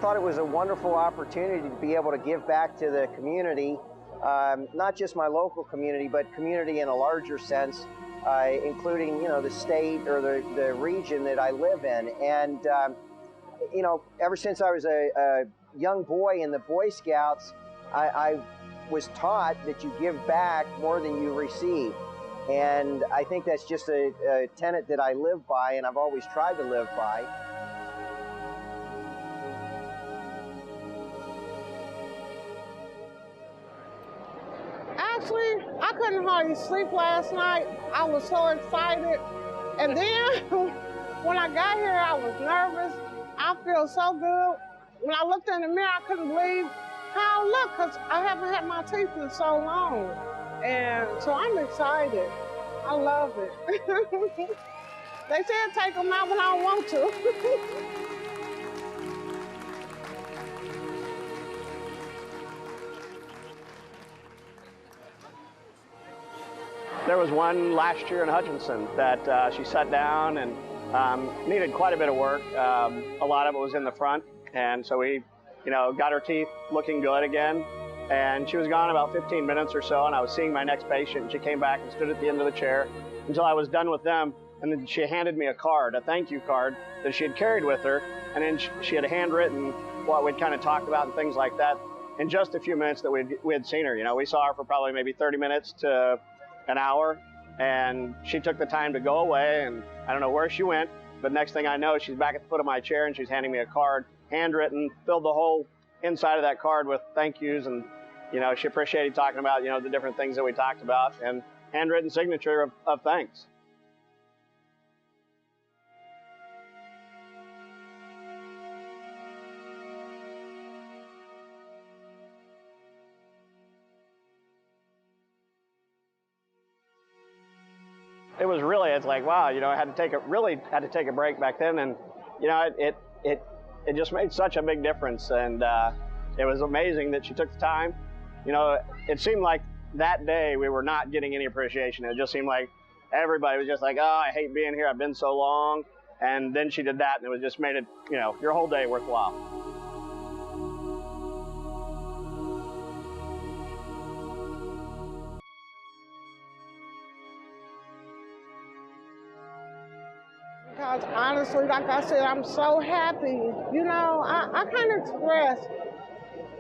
thought it was a wonderful opportunity to be able to give back to the community, not just my local community, but community in a larger sense, including, the state or the region that I live in. And, ever since I was a young boy in the Boy Scouts, I was taught that you give back more than you receive. And I think that's just a tenet that I live by, and I've always tried to live by. Actually, I couldn't hardly sleep last night. I was so excited. And then when I got here, I was nervous. I feel so good. When I looked in the mirror, I couldn't believe how I look, because I haven't had my teeth in so long. And so I'm excited. I love it. They said take them out when I don't want to. There was one last year in Hutchinson that she sat down and needed quite a bit of work. A lot of it was in the front, and so we, got her teeth looking good again. And she was gone about 15 minutes or so, and I was seeing my next patient. She came back and stood at the end of the chair until I was done with them, and then she handed me a card, a thank you card that she had carried with her, and then she had handwritten what we'd kind of talked about and things like that in just a few minutes that we had seen her. We saw her for probably maybe 30 minutes to an hour, and she took the time to go away, and I don't know where she went, but next thing I know, she's back at the foot of my chair, and she's handing me a card, handwritten, filled the whole inside of that card with thank yous, and she appreciated talking about, the different things that we talked about, and handwritten signature of thanks. It was really, it's like, wow, I had to take a break back then, and it just made such a big difference, and it was amazing that she took the time. It seemed like that day we were not getting any appreciation. It just seemed like everybody was just like, oh, I hate being here, I've been so long, and then she did that, and it was just made it, your whole day worthwhile. Because honestly, like I said, I'm so happy. I can't express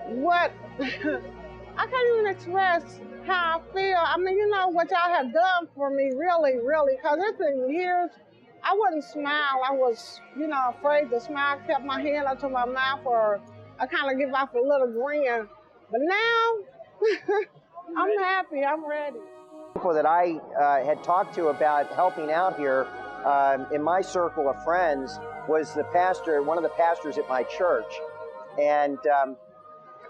what, I can't even express how I feel. I mean, what y'all have done for me, really, really, because it's been years. I wouldn't smile. I was, afraid to smile. I kept my hand up to my mouth, or I kind of give off a little grin. But now, I'm happy. I'm ready. People that I had talked to about helping out here in my circle of friends was one of the pastors at my church. And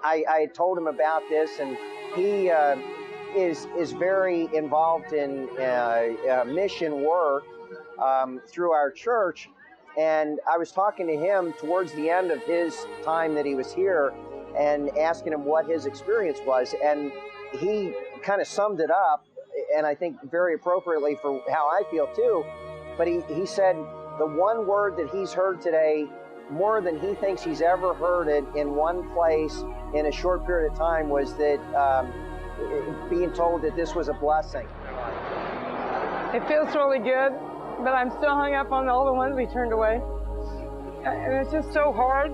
I had told him about this, and he is very involved in mission work through our church. And I was talking to him towards the end of his time that he was here and asking him what his experience was. And he kind of summed it up, and I think very appropriately for how I feel too. But he said the one word that he's heard today, more than he thinks he's ever heard it in one place in a short period of time, was that being told that this was a blessing. It feels really good, but I'm still hung up on all the ones we turned away. And it's just so hard.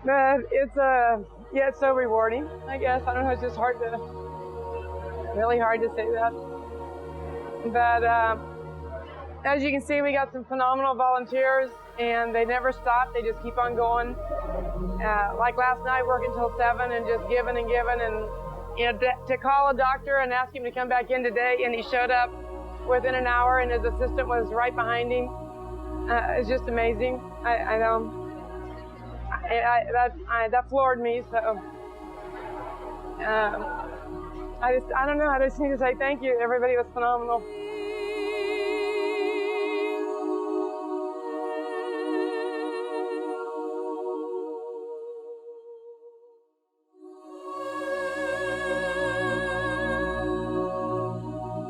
But it's so rewarding, I guess. I don't know, it's just really hard to say that. But as you can see, we got some phenomenal volunteers, and they never stop. They just keep on going. Like last night, working till 7 and just giving and giving. And to call a doctor and ask him to come back in today, and he showed up within an hour, and his assistant was right behind him. It's just amazing. I know. That floored me. So I don't know. I just need to say thank you. Everybody was phenomenal.